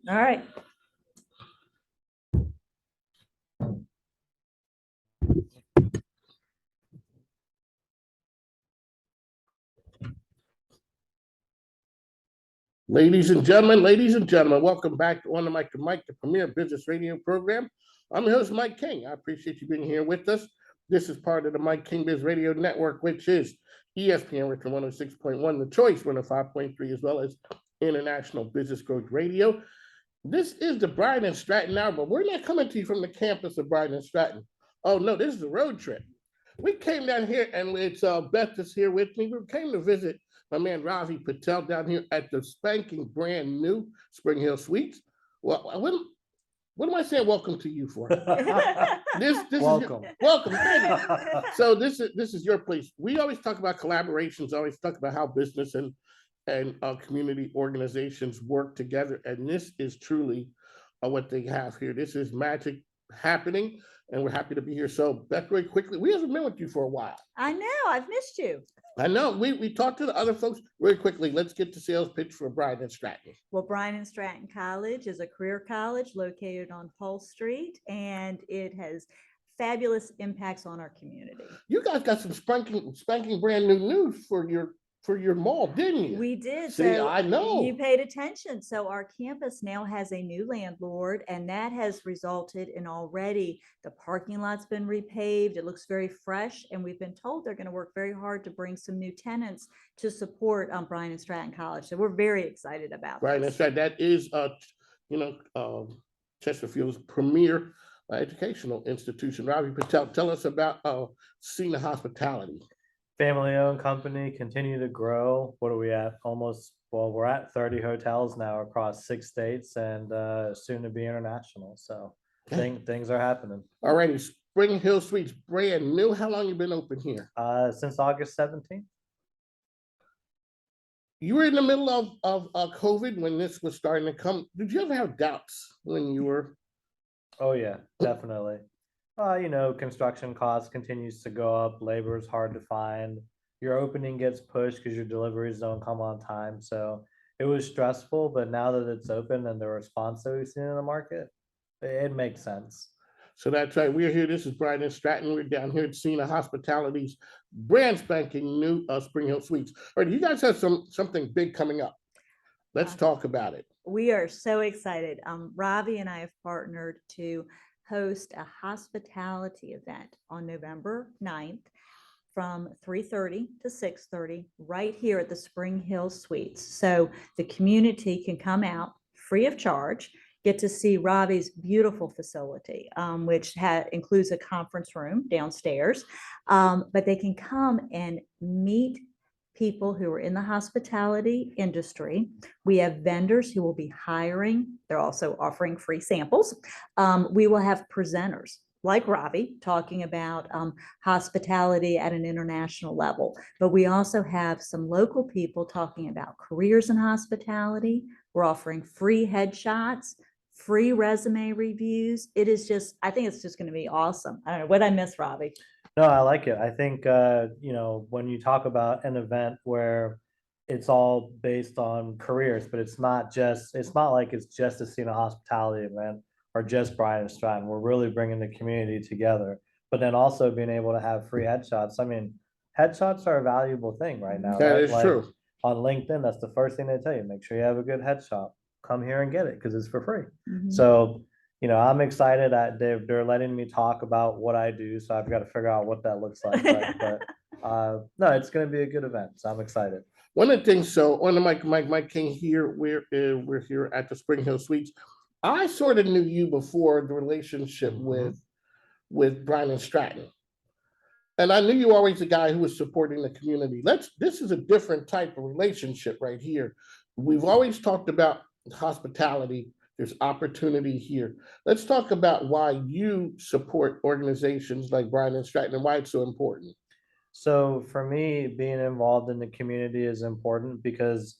All right. Ladies and gentlemen, welcome back to On the Mic to Mike, the premier business radio program. I'm your host, Mike King. I appreciate you being here with us. This is part of the Mike King Biz Radio Network, which is ESPN Richmond 106.1, The Choice 105.3, as well as International Business Growth Radio. This is the Bryan and Stratton Hour, but we're not coming to you from the campus of Bryan and Stratton. Oh, no, this is a road trip. We came down here, and it's Beth is here with me. We came to visit my man Ravi Patel down here at the spanking brand new Spring Hill Suites. Well, what am I saying welcome to you for? This Welcome. Welcome. Thank you. So this is your place. We always talk about collaborations, always talk about how business and community organizations work together. And this is truly what they have here. This is magic happening, and we're happy to be here. So Beth, very quickly, we haven't been with you for a while. I know, I've missed you. I know. We talked to the other folks very quickly. Let's get the sales pitch for Bryan and Stratton. Well, Bryan and Stratton College is a career college located on Hull Street, and it has fabulous impacts on our community. You guys got some spanking brand new news for your mall, didn't you? We did. See, so I know. You paid attention. So our campus now has a new landlord, and that has resulted in already the parking lot's been repaved. It looks very fresh, and we've been told they're going to work very hard to bring some new tenants to support Bryan and Stratton College. So we're very excited about Bryan and Stratton. That is Chesterfield's premier educational institution. Ravi Patel, tell us about Cena Hospitality. Family-owned company, continue to grow. What are we at? We're at 30 hotels now across 6 states, and soon to be international. So things are happening. Alrighty, Spring Hill Suites, brand new. How long you been open here? Since August 17th. You were in the middle of COVID when this was starting to come. Did you ever have doubts when you were? Oh yeah, definitely. Construction costs continues to go up. Labor is hard to find. Your opening gets pushed because your deliveries don't come on time. So it was stressful, but now that it's open and the response that we've seen in the market, it makes sense. So that's right. We're here. This is Bryan and Stratton. We're down here at Cena Hospitality's brand spanking new Spring Hill Suites. All right, you guys have something big coming up. Let's talk about it. We are so excited. Ravi and I have partnered to host a hospitality event on November 9th from 3:30 to 6:30 right here at the Spring Hill Suites. So the community can come out free of charge, get to see Ravi's beautiful facility, which includes a conference room downstairs, but they can come and meet people who are in the hospitality industry. We have vendors who will be hiring. They're also offering free samples. We will have presenters like Ravi talking about hospitality at an international level. But we also have some local people talking about careers in hospitality. We're offering free headshots, free resume reviews. I think it's just going to be awesome. I don't know what I miss, Ravi. No, I like it. I think, when you talk about an event where it's all based on careers, but it's not like it's just a Cena Hospitality event or just Bryan and Stratton. We're really bringing the community together, but then also being able to have free headshots. I mean, headshots are a valuable thing right now. That right? is true. On LinkedIn, that's the first thing they tell you. Make sure you have a good headshot. Come here and get it because it's for free. Mm-hmm. So I'm excited that they're letting me talk about what I do. So I've got to figure out what that looks like. But no, it's going to be a good event. So I'm excited. One of the things, so on the Mike King here, we're here at the Spring Hill Suites. I sort of knew you before the relationship with Bryan and Stratton. And I knew you were always the guy who was supporting the community. This is a different type of relationship right here. We've always talked about hospitality. There's opportunity here. Let's talk about why you support organizations like Bryan and Stratton and why it's so important. So for me, being involved in the community is important because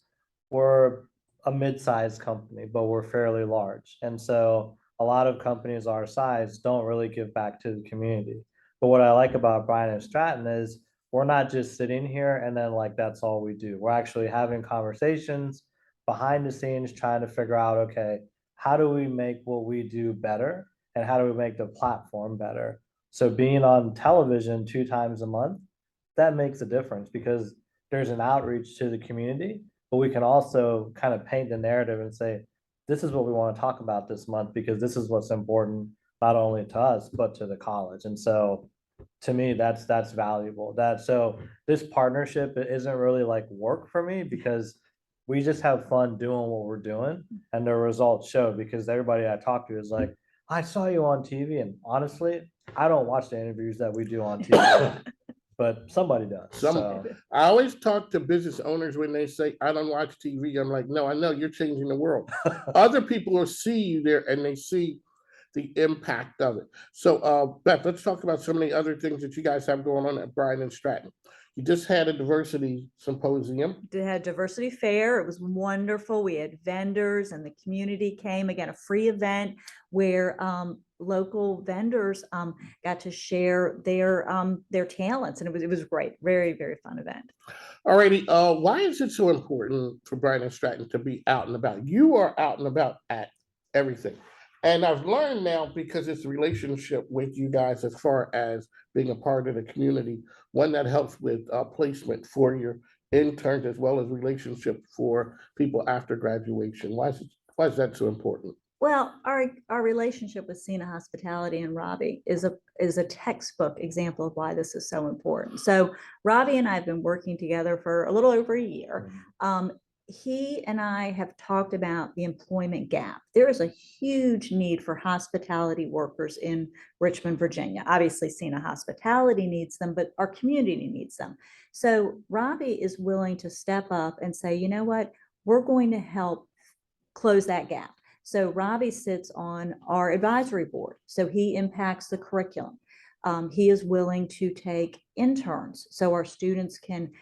we're a mid-sized company, but we're fairly large. And so a lot of companies our size don't really give back to the community. But what I like about Bryan and Stratton is we're not just sitting here and then that's all we do. We're actually having conversations behind the scenes, trying to figure out, okay, how do we make what we do better? And how do we make the platform better? So being on television 2 times a month, that makes a difference because there's an outreach to the community, but we can also kind of paint the narrative and say, this is what we want to talk about this month because this is what's important, not only to us, but to the college. And so to me, that's valuable. So this partnership isn't really like work for me because we just have fun doing what we're doing and the results show because everybody I talk to is like, I saw you on TV. And honestly, I don't watch the interviews that we do on TV, but somebody does. So I always talk to business owners when they say, I don't watch TV. I'm like, no, I know you're changing the world. Other people will see you there and they see the impact of it. So, Beth, let's talk about some of the other things that you guys have going on at Bryan and Stratton. You just had a diversity symposium. They had diversity fair. It was wonderful. We had vendors and the community came. Again, a free event where local vendors got to share their talents, and it was great. Very, very fun event. Alrighty, why is it so important for Bryan and Stratton to be out and about? You are out and about at everything. And I've learned now because it's a relationship with you guys as far as being a part of the community, one that helps with placement for your interns as well as relationship for people after graduation. Why is that so important? Well, our relationship with Cena Hospitality and Ravi is a textbook example of why this is so important. So Ravi and I have been working together for a little over a year. He and I have talked about the employment gap. There is a huge need for hospitality workers in Richmond, Virginia. Obviously, Cena Hospitality needs them, but our community needs them. So Ravi is willing to step up and say, you know what, we're going to help close that gap. So Ravi sits on our advisory board. So he impacts the curriculum. He is willing to take interns so our students can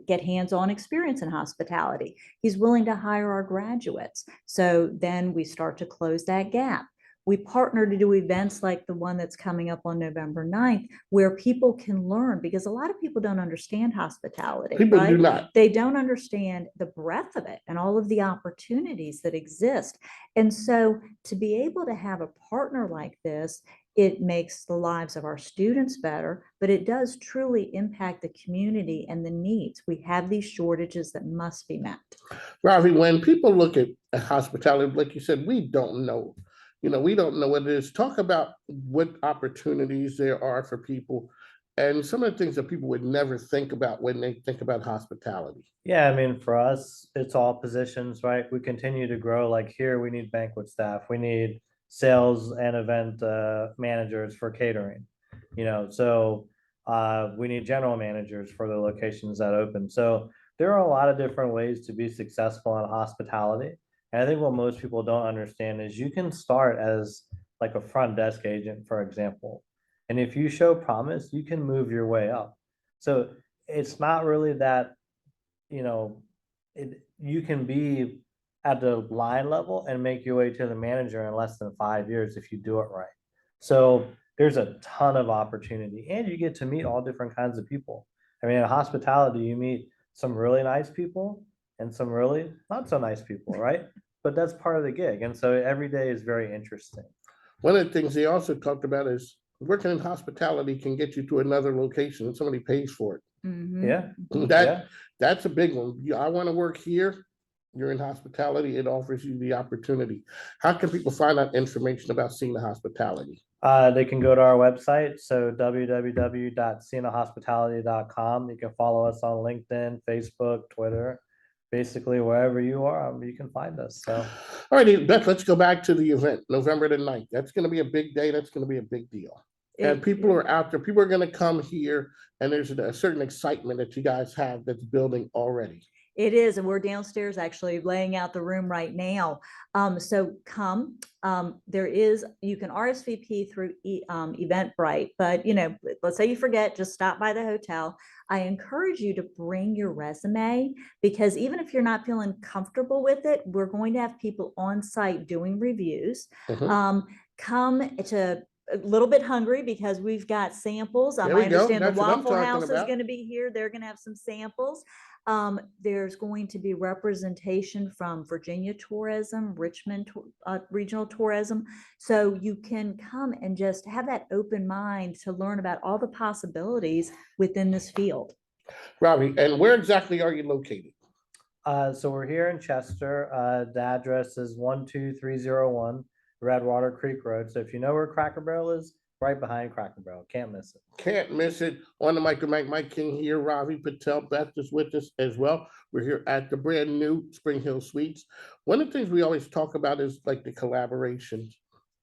get hands-on experience in hospitality. He's willing to hire our graduates. So then we start to close that gap. We partner to do events like the one that's coming up on November 9th, where people can learn, because a lot of people don't understand hospitality. People right? do not. They don't understand the breadth of it and all of the opportunities that exist. And so to be able to have a partner like this, it makes the lives of our students better, but it does truly impact the community and the needs. We have these shortages that must be met. Ravi, when people look at hospitality, like you said, we don't know. We don't know what it is. Talk about what opportunities there are for people and some of the things that people would never think about when they think about hospitality. Yeah, I mean, for us, it's all positions, right? We continue to grow. Like here, we need banquet staff. We need sales and event managers for catering. So we need general managers for the locations that open. So there are a lot of different ways to be successful in hospitality. And I think what most people don't understand is you can start as like a front desk agent, for example. And if you show promise, you can move your way up. So it's not really that, you can be at the line level and make your way to the manager in less than 5 years if you do it right. So there's a ton of opportunity and you get to meet all different kinds of people. I mean, in hospitality, you meet some really nice people and some really not so nice people, right? But that's part of the gig. And so every day is very interesting. One of the things they also talked about is working in hospitality can get you to another location and somebody pays for it. Yeah. That's a big one. I want to work here. You're in hospitality. It offers you the opportunity. How can people find out information about Cena Hospitality? They can go to our website. So www.cenahospitality.com. You can follow us on LinkedIn, Facebook, Twitter. Basically, wherever you are, you can find us. So, all right, Beth, let's go back to the event, November the 9th. That's going to be a big day. That's going to be a big deal. And people are out there. People are going to come here, and there's a certain excitement that you guys have that's building already. It is, and we're downstairs actually laying out the room right now. So come, you can RSVP through Eventbrite, but let's say you forget, just stop by the hotel. I encourage you to bring your resume, because even if you're not feeling comfortable with it, we're going to have people on site doing reviews. Come to a little bit hungry because we've got samples. I understand the Waffle House is going to be here. They're going to have some samples. There's going to be representation from Virginia Tourism, Richmond Regional Tourism. So you can come and just have that open mind to learn about all the possibilities within this field. Ravi, and where exactly are you located? So we're here in Chester. The address is 12301 Redwater Creek Road. So if you know where Cracker Barrel is, right behind Cracker Barrel. Can't miss it. Can't miss it. On the mic, Mike King here. Ravi Patel, Beth is with us as well. We're here at the brand new Spring Hill Suites. One of the things we always talk about is like the collaborations.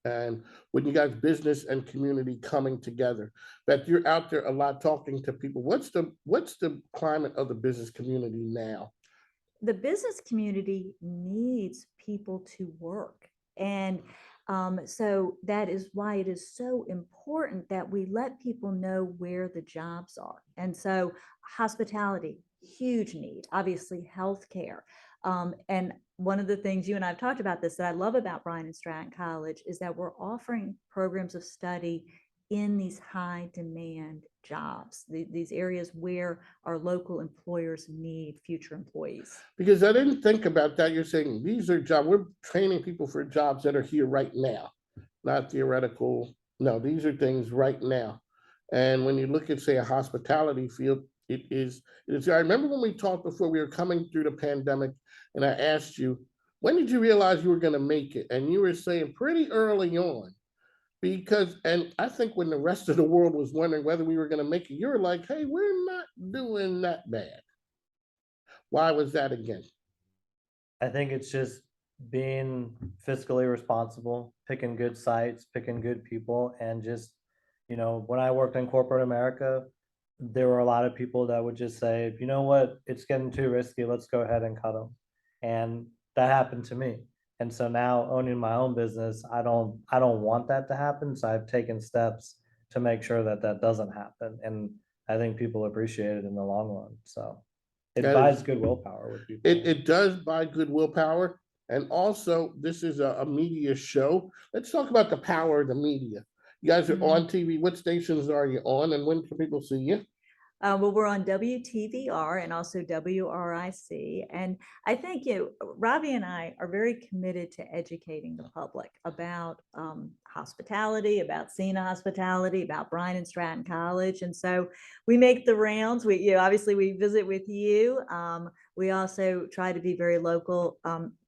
And when you guys business and community coming together, Beth, you're out there a lot talking to people. What's the climate of the business community now? The business community needs people to work. And so that is why it is so important that we let people know where the jobs are. And so hospitality, huge need, obviously healthcare. And one of the things you and I've talked about this that I love about Bryan and Stratton College is that we're offering programs of study in these high demand jobs, these areas where our local employers need future employees. Because I didn't think about that. You're saying these are jobs, we're training people for jobs that are here right now, not theoretical. No, these are things right now. And when you look at, say, a hospitality field, it is, I remember when we talked before we were coming through the pandemic, and I asked you, when did you realize you were going to make it? And you were saying pretty early on. Because, and I think when the rest of the world was wondering whether we were going to make it, you were like, hey, we're not doing that bad. Why was that again? I think it's just being fiscally responsible, picking good sites, picking good people, and just, when I worked in corporate America, there were a lot of people that would just say, you know what, it's getting too risky, let's go ahead and cut them. And that happened to me. And so now owning my own business, I don't want that to happen. So I've taken steps to make sure that that doesn't happen. And I think people appreciate it in the long run. So it buys good willpower with people. It does buy good willpower. And also, this is a media show. Let's talk about the power of the media. You guys are on TV. What stations are you on, and when can people see you? Well, we're on WTVR and also WRIC. And I think Ravi and I are very committed to educating the public about hospitality, about Cena Hospitality, about Bryan and Stratton College. And so we make the rounds. Obviously we visit with you. We also try to be very local,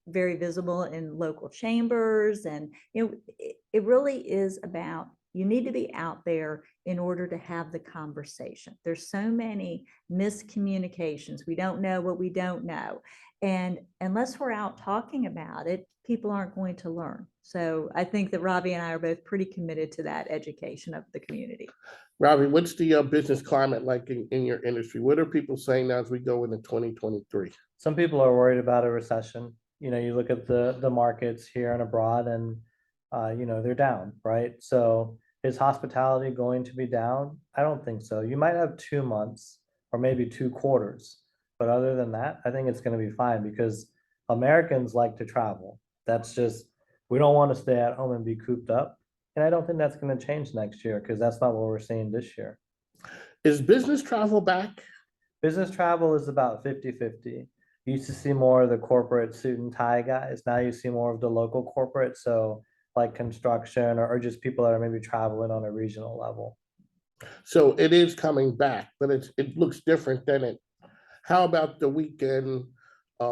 very visible in local chambers. And it really is about, you need to be out there in order to have the conversation. There's so many miscommunications. We don't know what we don't know. And unless we're out talking about it, people aren't going to learn. So I think that Ravi and I are both pretty committed to that education of the community. Ravi, what's the business climate like in your industry? What are people saying now as we go into 2023? Some people are worried about a recession. You look at the markets here and abroad, and they're down, right? So is hospitality going to be down? I don't think so. You might have 2 months or maybe 2 quarters, but other than that, I think it's going to be fine because Americans like to travel. That's just, we don't want to stay at home and be cooped up. And I don't think that's going to change next year because that's not what we're seeing this year. Is business travel back? Business travel is about 50-50. You used to see more of the corporate suit and tie guys. Now you see more of the local corporate. So like construction or just people that are maybe traveling on a regional level. So it is coming back, but it looks different than it. How about the weekend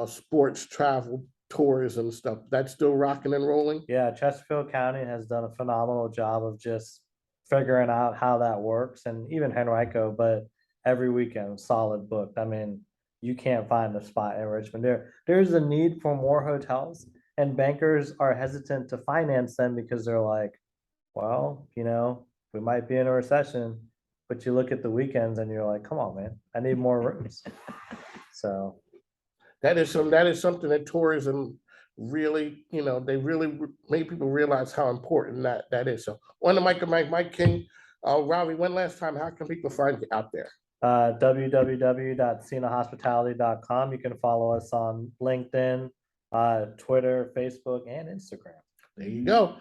sports travel, tourism stuff? That's still rocking and rolling? Yeah, Chesterfield County has done a phenomenal job of just figuring out how that works, and even Henrico, but every weekend solid booked. I mean, you can't find a spot in Richmond. There's a need for more hotels. And bankers are hesitant to finance them because they're like, well, we might be in a recession, but you look at the weekends and you're like, come on, man, I need more rooms. So that is something that tourism really, they really made people realize how important that is. So on the mic, Mike King, Ravi, one last time, how can people find you out there? www.cenahospitality.com. You can follow us on LinkedIn, Twitter, Facebook, and Instagram. There you go.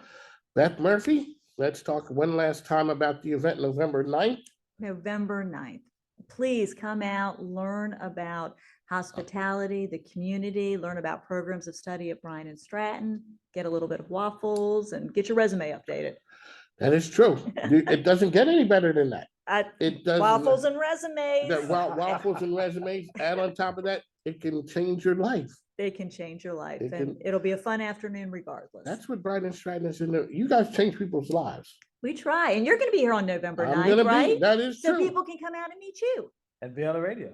Beth Murphy, let's talk one last time about the event November 9th. November 9th. please come out, learn about hospitality, the community, learn about programs of study at Bryan and Stratton, get a little bit of waffles and get your resume updated. That is true. It doesn't get any better than that. It doesn't. Waffles and resumes. Waffles and resumes, and on top of that, it can change your life. They can change your life, It and can- it'll be a fun afternoon regardless. That's what Bryan and Stratton is in there. You guys change people's lives. We try, and you're going to be here on November I'm 9th, gonna be, right? that is So true. people can come out and meet you. And be on the radio.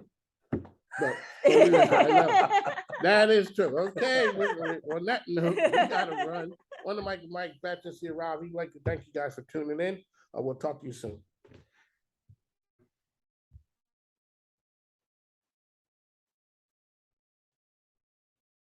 But- I know. That is true. Okay, on that note, we gotta run. On the mic, Mike Beth, this here, Rob. We'd like to thank you guys for tuning in. We'll talk to you soon.